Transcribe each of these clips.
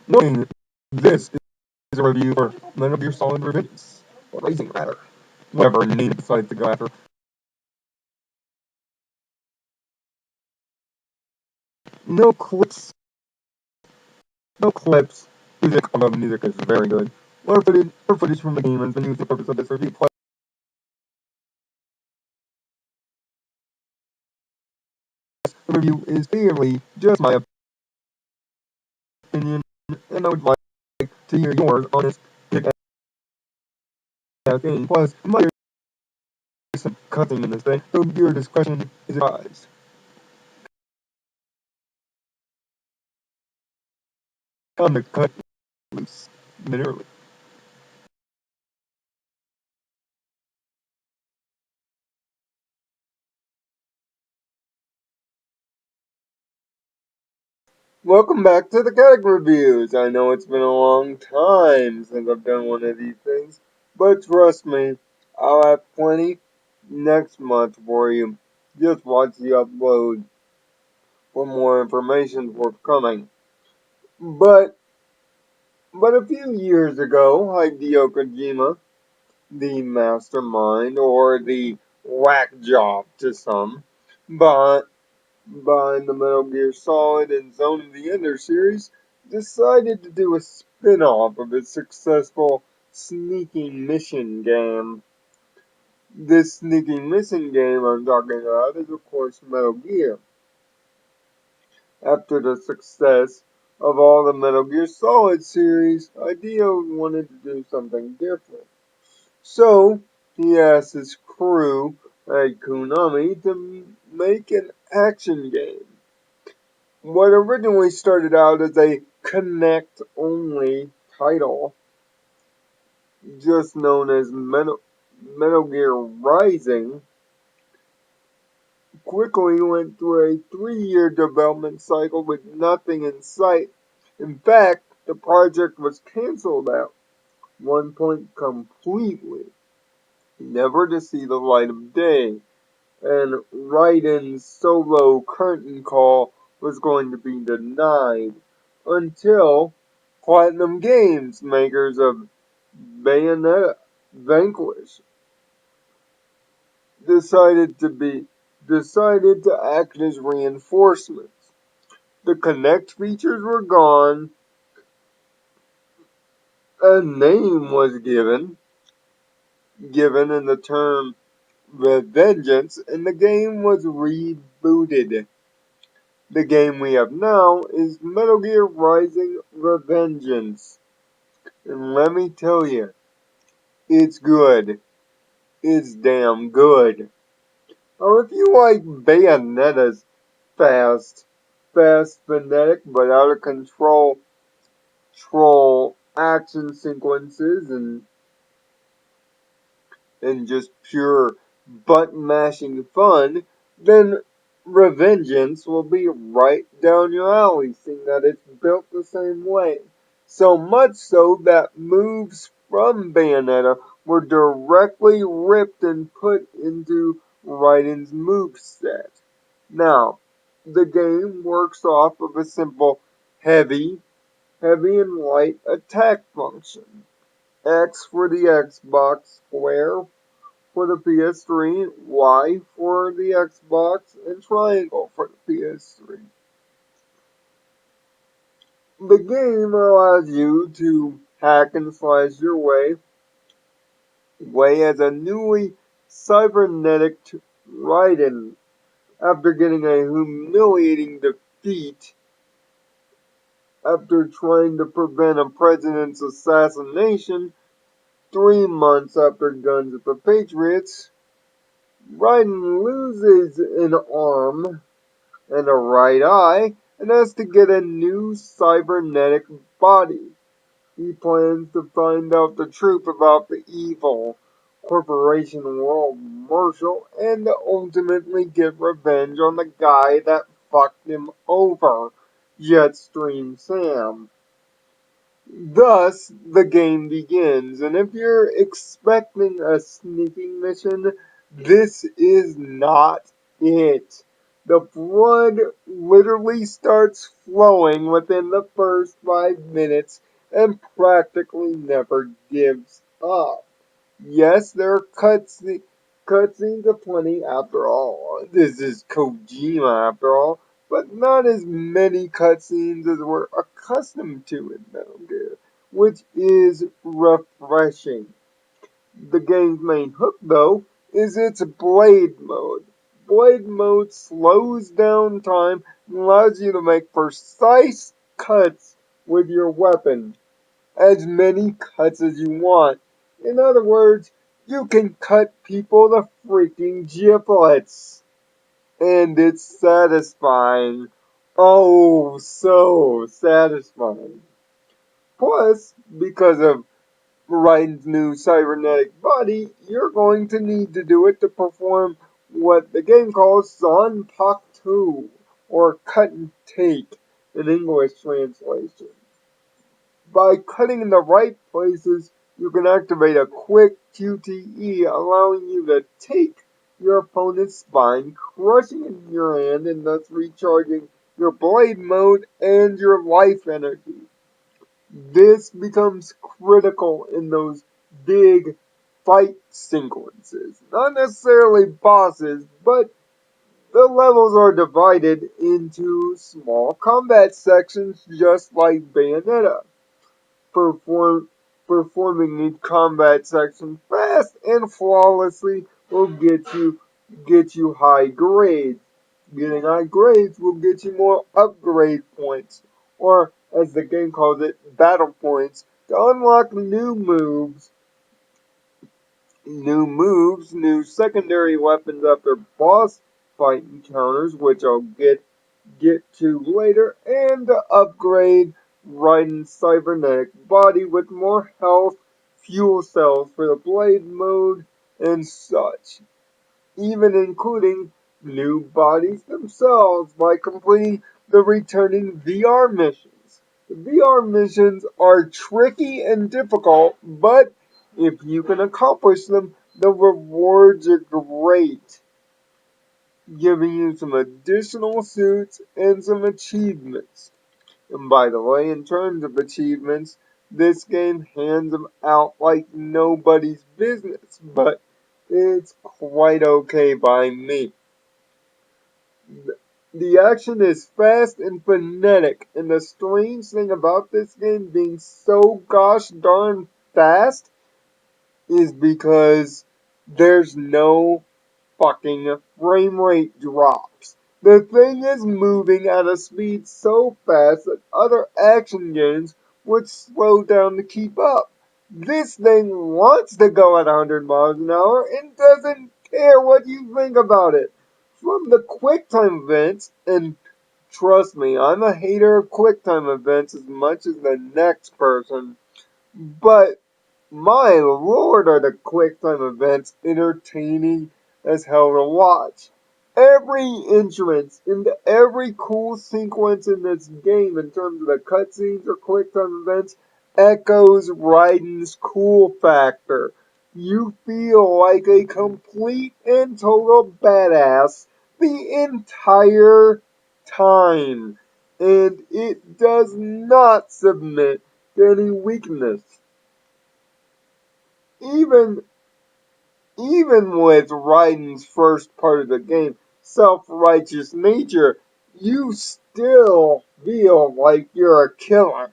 Warning, this is a review for Metal Gear Solid Revengeance, or Rising rather, whatever name it decides to go after. No clips, no clips. Music, although the music is very good. Or footage from the game has been used for the purpose of this review. Plus, the review is clearly just my opinion, and I would like to hear yours honest pick at game. Plus, there's some cutting in this thing, so your discretion is advised. Time to cut loose, literally. Welcome back to the Kadic Reviews. I know it's been a long time since I've done one of these things, but trust me, I'll have plenty next month for you. Just watch the upload for more information forthcoming. But a few years ago, Hideo Kojima, the mastermind or the whack job to some, but behind the Metal Gear Solid and Zone of the Ender series, decided to do a spin-off of its successful sneaking mission game. This sneaking mission game I'm talking about is, of course, Metal Gear. After the success of all the Metal Gear Solid series, Hideo wanted to do something different. So, he asked his crew at Konami to make an action game. What originally started out as a Connect-only title, just known as Metal Gear Rising, quickly went through a 3-year development cycle with nothing in sight. In fact, the project was canceled at one point completely, never to see the light of day, and Raiden's solo curtain call was going to be denied until Platinum Games, makers of Bayonetta Vanquish, decided to act as reinforcements. The Connect features were gone, a name was given in the term Revengeance, and the game was rebooted. The game we have now is Metal Gear Rising Revengeance. And let me tell you, it's good. It's damn good. Or if you like Bayonetta's fast, frenetic, but out of control troll action sequences and just pure butt-mashing fun, then Revengeance will be right down your alley, seeing that it's built the same way. So much so that moves from Bayonetta were directly ripped and put into Raiden's moveset. Now, the game works off of a simple heavy and light attack function. X for the Xbox, square for the PS3, Y for the Xbox, and triangle for the PS3. The game allows you to hack and slash your way as a newly cybernetic Raiden after getting a humiliating defeat after trying to prevent a president's assassination 3 months after Guns of the Patriots. Raiden loses an arm and a right eye and has to get a new cybernetic body. He plans to find out the truth about the evil corporation world marshal and to ultimately get revenge on the guy that fucked him over, Jetstream Sam. Thus, the game begins, and if you're expecting a sneaking mission, this is not it. The blood literally starts flowing within the first 5 minutes and practically never gives up. Yes, there are cutscenes aplenty after all. This is Kojima after all, but not as many cutscenes as we're accustomed to in Metal Gear, which is refreshing. The game's main hook, though, is its Blade Mode. Blade Mode slows down time and allows you to make precise cuts with your weapon. As many cuts as you want. In other words, you can cut people to freaking giblets. And it's satisfying. Oh, so satisfying. Plus, because of Raiden's new cybernetic body, you're going to need to do it to perform what the game calls Zanpakuto, or cut and take in English translation. By cutting in the right places, you can activate a quick QTE, allowing you to take your opponent's spine, crushing it in your hand and thus recharging your blade mode and your life energy. This becomes critical in those big fight sequences. Not necessarily bosses, but the levels are divided into small combat sections just like Bayonetta. Perform, Performing each combat section fast and flawlessly will get you high grades. Getting high grades will get you more upgrade points, or as the game calls it, battle points, to unlock new secondary weapons after boss fight encounters, which I'll get to later, and to upgrade Raiden's cybernetic body with more health, fuel cells for the blade mode, and such, even including new bodies themselves by completing the returning VR missions. The VR missions are tricky and difficult, but if you can accomplish them, the rewards are great, giving you some additional suits and some achievements. And by the way, in terms of achievements, this game hands them out like nobody's business, but it's quite okay by me. The action is fast and frenetic, and the strange thing about this game being so gosh darn fast is because there's no fucking frame rate drops. The thing is moving at a speed so fast that other action games would slow down to keep up. This thing wants to go at 100 miles an hour and doesn't care what you think about it. From the QuickTime events, and trust me, I'm a hater of QuickTime events as much as the next person, but my lord, are the QuickTime events entertaining as hell to watch. Every entrance into every cool sequence in this game in terms of the cutscenes or QuickTime events echoes Raiden's cool factor. You feel like a complete and total badass the entire time. And it does not submit to any weakness. Even even with Raiden's first part of the game, self-righteous nature, you still feel like you're a killer.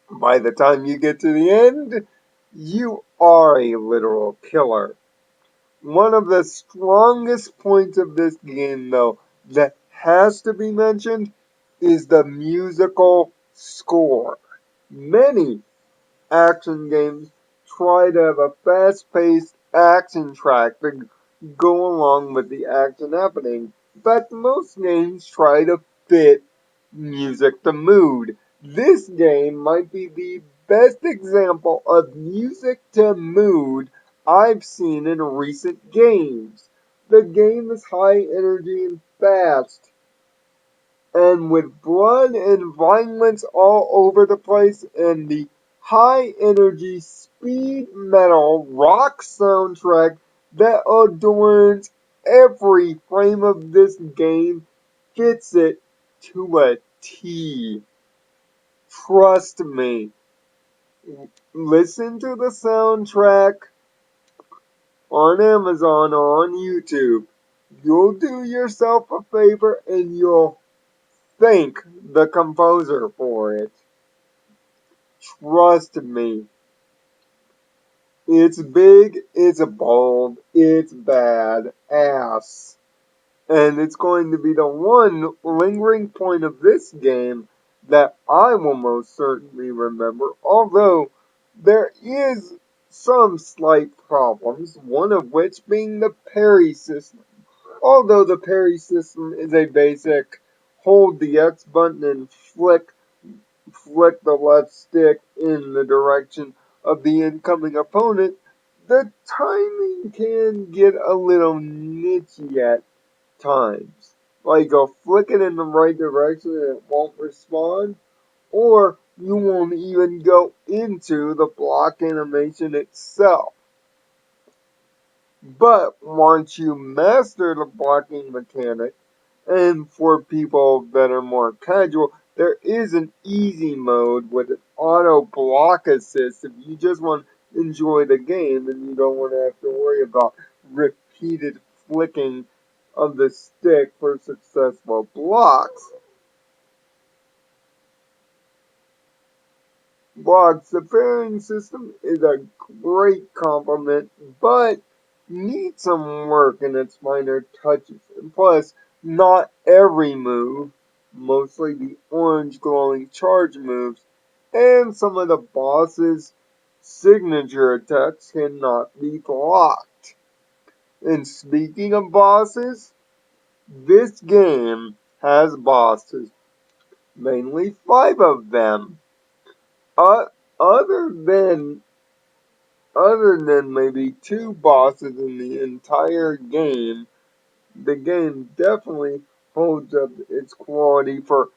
By the time you get to the end, you are a literal killer. One of the strongest points of this game, though, that has to be mentioned is the musical score. Many action games try to have a fast-paced action track to go along with the action happening. In fact, most games try to fit music to mood. This game might be the best example of music to mood I've seen in recent games. The game is high energy and fast, and with blood and violence all over the place, and the high energy speed metal rock soundtrack that adorns every frame of this game fits it to a T. Trust me. Listen to the soundtrack on Amazon or on YouTube. You'll do yourself a favor and you'll thank the composer for it. Trust me. It's big, it's bold, it's bad ass. And it's going to be the one lingering point of this game that I will most certainly remember, although there is some slight problems, one of which being the parry system. Although the parry system is a basic hold the X button and flick the left stick in the direction of the incoming opponent, the timing can get a little nichey at times. Like you'll flick it in the right direction and it won't respond, or you won't even go into the block animation itself. But once you master the blocking mechanic, and for people that are more casual, there is an easy mode with an auto block assist if you just want to enjoy the game and you don't want to have to worry about repeated flicking of the stick for successful blocks. Blocks, the pairing system is a great compliment, but needs some work in its minor touches. And plus, not every move, mostly the orange glowing charge moves, and some of the boss's signature attacks cannot be blocked. And speaking of bosses, this game has bosses, mainly 5 of them. Uh, other than other than maybe 2 bosses in the entire game, the game definitely holds up its quality for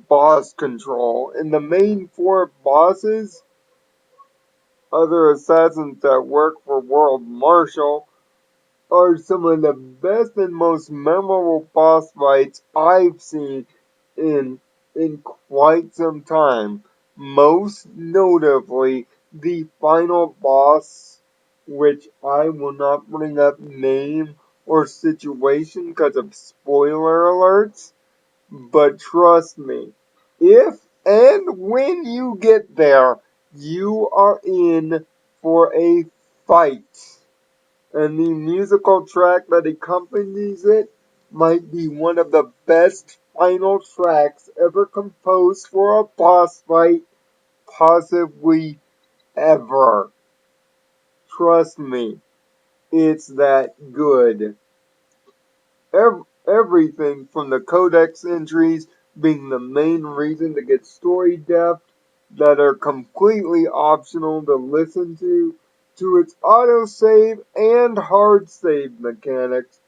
boss control. And the main 4 bosses, other assassins that work for World Marshal, are some of the best and most memorable boss fights I've seen in in quite some time. Most notably, the final boss, which I will not bring up name or situation because of spoiler alerts, but trust me, if and when you get there, you are in for a fight, and the musical track that accompanies it might be one of the best final tracks ever composed for a boss fight, possibly ever. Trust me, it's that good. Everything from the codex entries being the main reason to get story depth that are completely optional to listen to its autosave and hard save mechanics,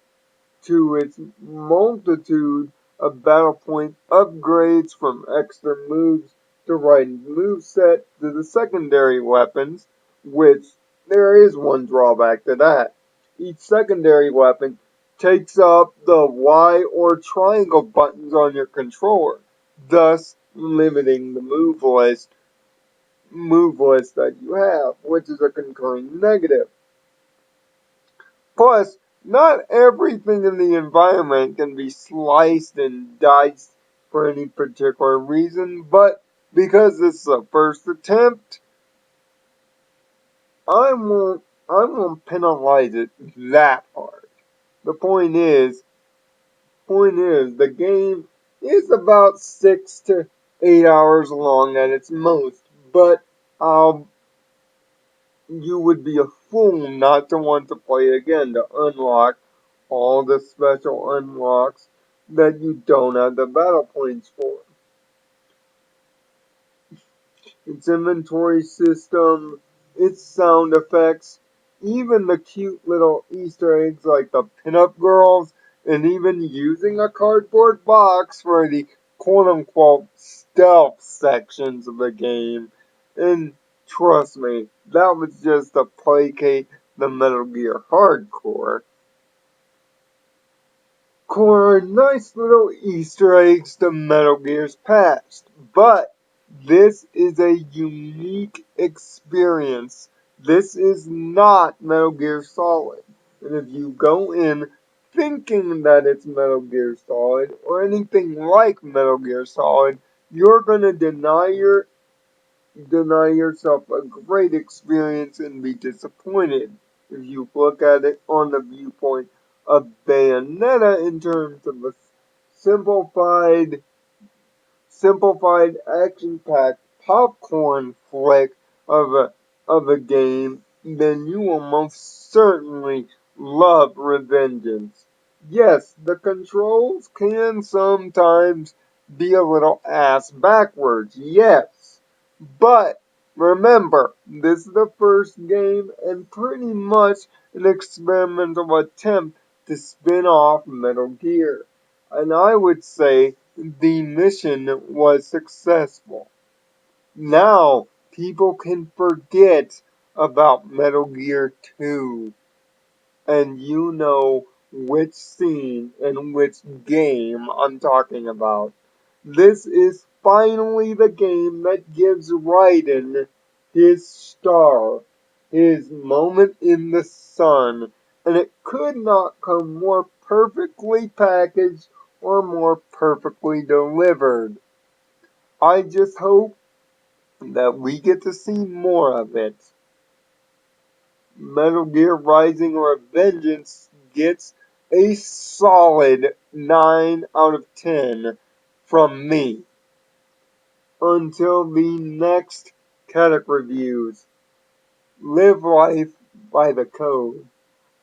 to its multitude of battle point upgrades from extra moves to right moveset to the secondary weapons, which there is one drawback to that. Each secondary weapon takes up the Y or triangle buttons on your controller, thus limiting the move list that you have, which is a concurring negative. Plus, not everything in the environment can be sliced and diced for any particular reason, but because this is a first attempt, I won't penalize it that hard. The point is, the game is about 6 to 8 hours long at its most, but you would be a fool not to want to play again to unlock all the special unlocks that you don't have the battle points for. Its inventory system, its sound effects, even the cute little Easter eggs like the pinup girls, and even using a cardboard box for the quote-unquote stealth sections of the game. And trust me, that was just to placate the Metal Gear hardcore. are nice little Easter eggs to Metal Gear's past, but this is a unique experience. This is not Metal Gear Solid. And if you go in thinking that it's Metal Gear Solid or anything like Metal Gear Solid, you're gonna deny yourself a great experience and be disappointed if you look at it on the viewpoint of Bayonetta in terms of a simplified simplified, action-packed popcorn flick of a game, then you will most certainly love Revengeance. Yes, the controls can sometimes be a little ass backwards, yes. But remember, this is the first game and pretty much an experimental attempt to spin off Metal Gear. And I would say the mission was successful. Now people can forget about Metal Gear 2, and you know which scene and which game I'm talking about. This is finally the game that gives Raiden his star, his moment in the sun, and it could not come more perfectly packaged or more perfectly delivered. I just hope that we get to see more of it. Metal Gear Rising or Vengeance gets a solid 9 out of 10 from me. Until the next Kadic reviews, live life by the code,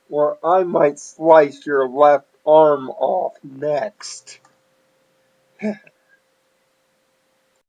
or I might slice your left arm off next.